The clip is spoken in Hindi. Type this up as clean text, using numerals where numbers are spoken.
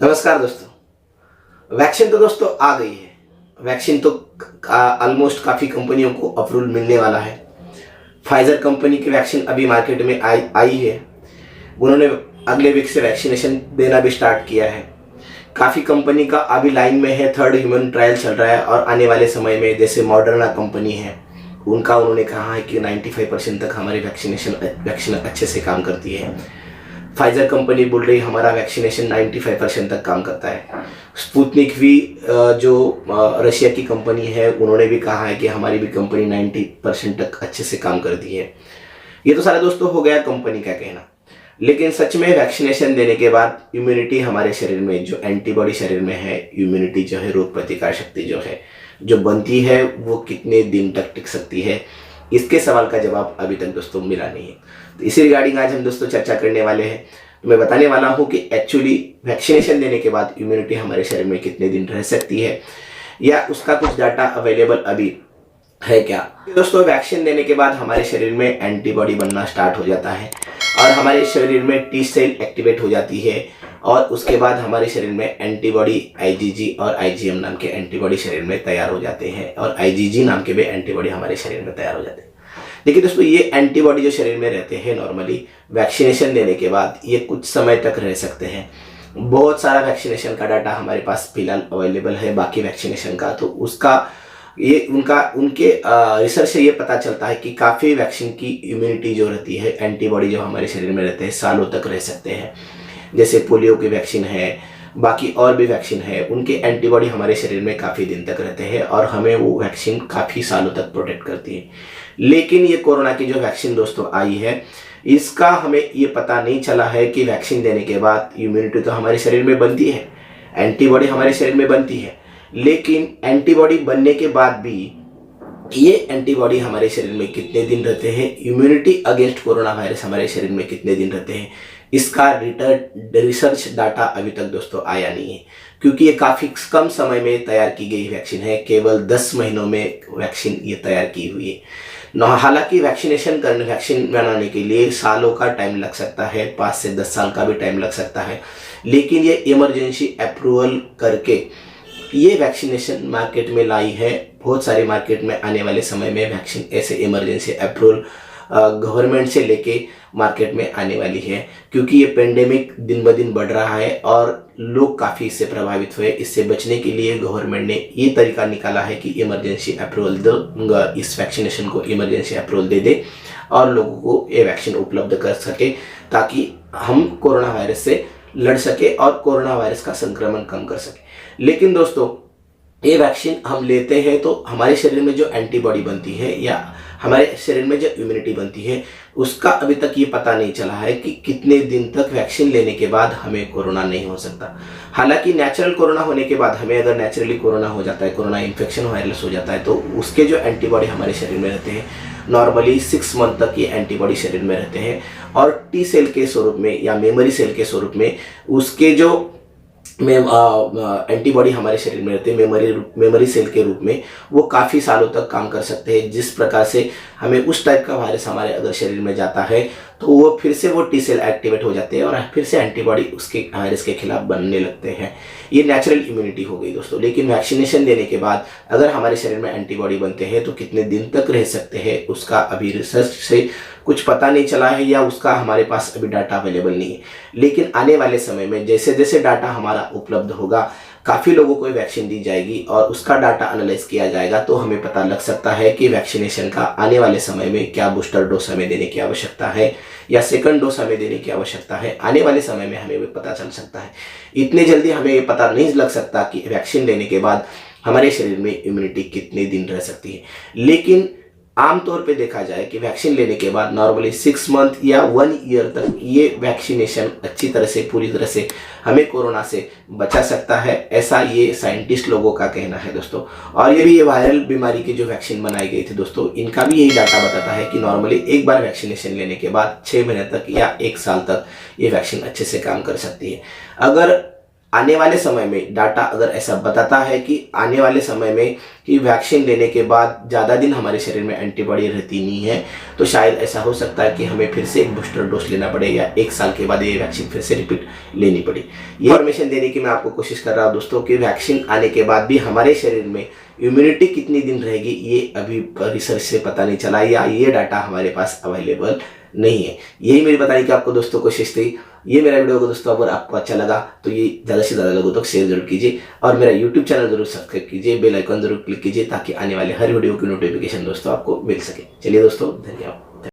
नमस्कार दोस्तों। वैक्सीन तो दोस्तों आ गई है। वैक्सीन तो ऑलमोस्ट काफ़ी कंपनियों को अप्रूवल मिलने वाला है। फाइजर कंपनी की वैक्सीन अभी मार्केट में आई है। उन्होंने अगले वीक से वैक्सीनेशन देना भी स्टार्ट किया है। काफ़ी कंपनी का अभी लाइन में है, थर्ड ह्यूमन ट्रायल चल रहा है और आने वाले समय में जैसे मॉडर्ना कंपनी है उनका उन्होंने कहा है कि 95% तक हमारी वैक्सीन अच्छे से काम करती है। फाइजर कंपनी बोल रही हमारा वैक्सीनेशन 95% तक काम करता है। स्पुतनिक भी जो रशिया की कंपनी है उन्होंने भी कहा है कि हमारी भी कंपनी 90% तक अच्छे से काम करती है। ये तो सारा दोस्तों हो गया कंपनी का कहना, लेकिन सच में वैक्सीनेशन देने के बाद इम्यूनिटी हमारे शरीर में जो एंटीबॉडी शरीर में है, इम्यूनिटी जो है, रोग प्रतिकार शक्ति जो है जो बनती है वो कितने दिन तक टिक सकती है, इसके सवाल का जवाब अभी तक दोस्तों मिला नहीं है। तो इसी रिगार्डिंग आज हम दोस्तों चर्चा करने वाले हैं। तो मैं बताने वाला हूं कि एक्चुअली वैक्सीनेशन देने के बाद इम्यूनिटी हमारे शरीर में कितने दिन रह सकती है या उसका कुछ डाटा अवेलेबल अभी है क्या। दोस्तों वैक्सीन देने के बाद हमारे शरीर में एंटीबॉडी बनना स्टार्ट हो जाता है और हमारे शरीर में टी सेल एक्टिवेट हो जाती है और उसके बाद हमारे शरीर में एंटीबॉडी आईजीजी और आईजीएम नाम के एंटीबॉडी शरीर में तैयार हो जाते हैं और आईजीजी नाम के भी एंटीबॉडी हमारे शरीर में तैयार हो जाते हैं। देखिए दोस्तों, ये एंटीबॉडी जो शरीर में रहते हैं नॉर्मली वैक्सीनेशन देने के बाद ये कुछ समय तक रह सकते हैं। बहुत सारा वैक्सीनेशन का डाटा हमारे पास फिलहाल अवेलेबल है बाकी वैक्सीनेशन का, तो उसका ये उनके रिसर्च से ये पता चलता है कि काफ़ी वैक्सीन की इम्यूनिटी जो रहती है, एंटीबॉडी जो हमारे शरीर में रहते हैं सालों तक रह सकते हैं। जैसे पोलियो की वैक्सीन है, बाकी और भी वैक्सीन है, उनके एंटीबॉडी हमारे शरीर में काफ़ी दिन तक रहते हैं और हमें वो वैक्सीन काफ़ी सालों तक प्रोटेक्ट करती है। लेकिन ये कोरोना की जो वैक्सीन दोस्तों आई है इसका हमें ये पता नहीं चला है कि वैक्सीन देने के बाद इम्यूनिटी तो हमारे शरीर में बनती है, एंटीबॉडी हमारे शरीर में बनती है, लेकिन एंटीबॉडी बनने के बाद भी ये एंटीबॉडी हमारे शरीर में कितने दिन रहते हैं, इम्यूनिटी अगेंस्ट कोरोना वायरस हमारे शरीर में कितने दिन रहते हैं, इसका रिसर्च डाटा अभी तक दोस्तों आया नहीं है। क्योंकि ये काफ़ी कम समय में तैयार की गई वैक्सीन है, केवल 10 महीनों में वैक्सीन ये तैयार की हुई है। हालांकि वैक्सीन बनाने के लिए सालों का टाइम लग सकता है, 5 से 10 साल का भी टाइम लग सकता है, लेकिन ये इमरजेंसी अप्रूवल करके ये वैक्सीनेशन मार्केट में लाई है। बहुत सारे मार्केट में आने वाले समय में वैक्सीन ऐसे इमरजेंसी अप्रूवल गवर्नमेंट से लेके मार्केट में आने वाली है, क्योंकि ये पेंडेमिक दिन ब दिन बढ़ रहा है और लोग काफ़ी इससे प्रभावित हुए। इससे बचने के लिए गवर्नमेंट ने ये तरीका निकाला है कि इमरजेंसी अप्रूवल दो, इस वैक्सीनेशन को इमरजेंसी अप्रूवल दे दे और लोगों को ये वैक्सीन उपलब्ध कर सके ताकि हम कोरोना वायरस से लड़ सके और कोरोना वायरस का संक्रमण कम कर सके। लेकिन दोस्तों ये वैक्सीन हम लेते हैं तो हमारे शरीर में जो एंटीबॉडी बनती है या हमारे शरीर में जो इम्यूनिटी बनती है उसका अभी तक ये पता नहीं चला है कि कितने दिन तक वैक्सीन लेने के बाद हमें कोरोना नहीं हो सकता। हालांकि नेचुरल कोरोना होने के बाद हमें अगर नेचुरली कोरोना हो जाता है, कोरोना इन्फेक्शन वायरस हो जाता है, तो उसके जो एंटीबॉडी हमारे शरीर में रहते हैं नॉर्मली 6 मंथ तक ये एंटीबॉडी शरीर में रहते हैं और टी सेल के स्वरूप में या मेमोरी सेल के स्वरूप में उसके जो एंटीबॉडी हमारे शरीर में रहते हैं मेमोरी सेल के रूप में वो काफ़ी सालों तक काम कर सकते हैं। जिस प्रकार से हमें उस टाइप का वायरस हमारे अगर शरीर में जाता है तो वो फिर से वो टी सेल एक्टिवेट हो जाते हैं और फिर से एंटीबॉडी उसके वायरस के खिलाफ बनने लगते हैं। ये नेचुरल इम्यूनिटी हो गई दोस्तों। लेकिन वैक्सीनेशन देने के बाद अगर हमारे शरीर में एंटीबॉडी बनते हैं तो कितने दिन तक रह सकते हैं उसका अभी रिसर्च से कुछ पता नहीं चला है या उसका हमारे पास अभी डाटा अवेलेबल नहीं है। लेकिन आने वाले समय में जैसे जैसे डाटा हमारा उपलब्ध होगा काफ़ी लोगों को वैक्सीन दी जाएगी और उसका डाटा एनालाइज किया जाएगा तो हमें पता लग सकता है कि वैक्सीनेशन का आने वाले समय में क्या बूस्टर डोज हमें देने की आवश्यकता है या सेकंड डोज हमें देने की आवश्यकता है। आने वाले समय में हमें भी पता चल सकता है। इतने जल्दी हमें ये पता नहीं लग सकता कि वैक्सीन लेने के बाद हमारे शरीर में इम्यूनिटी कितने दिन रह सकती है। लेकिन आमतौर पे देखा जाए कि वैक्सीन लेने के बाद नॉर्मली 6 मंथ या 1 ईयर तक ये वैक्सीनेशन अच्छी तरह से पूरी तरह से हमें कोरोना से बचा सकता है, ऐसा ये साइंटिस्ट लोगों का कहना है दोस्तों। और ये वायरल बीमारी की जो वैक्सीन बनाई गई थी दोस्तों, इनका भी यही डाटा बताता है कि नॉर्मली एक बार वैक्सीनेशन लेने के बाद 6 महीने तक या 1 साल तक ये वैक्सीन अच्छे से काम कर सकती है। अगर आने वाले समय में डाटा अगर ऐसा बताता है कि आने वाले समय में कि वैक्सीन लेने के बाद ज़्यादा दिन हमारे शरीर में एंटीबॉडी रहती नहीं है, तो शायद ऐसा हो सकता है कि हमें फिर से एक बूस्टर डोज लेना पड़े या 1 साल के बाद ये वैक्सीन फिर से रिपीट लेनी पड़े। ये इन्फॉर्मेशन देने की मैं आपको कोशिश कर रहा हूँ दोस्तों कि वैक्सीन आने के बाद भी हमारे शरीर में इम्यूनिटी कितनी दिन रहेगी ये अभी रिसर्च से पता नहीं चला, या ये डाटा हमारे पास अवेलेबल नहीं है। यही मेरी बताने की आपको दोस्तों कोशिश थी। ये मेरा वीडियो को दोस्तों अगर आपको अच्छा लगा तो ये ज़्यादा से ज़्यादा लोगों तक शेयर जरूर कीजिए और मेरा यूट्यूब चैनल जरूर सब्सक्राइब कीजिए, बेल आइकन जरूर क्लिक कीजिए ताकि आने वाले हर वीडियो की नोटिफिकेशन दोस्तों आपको मिल सके। चलिए दोस्तों, धन्यवाद।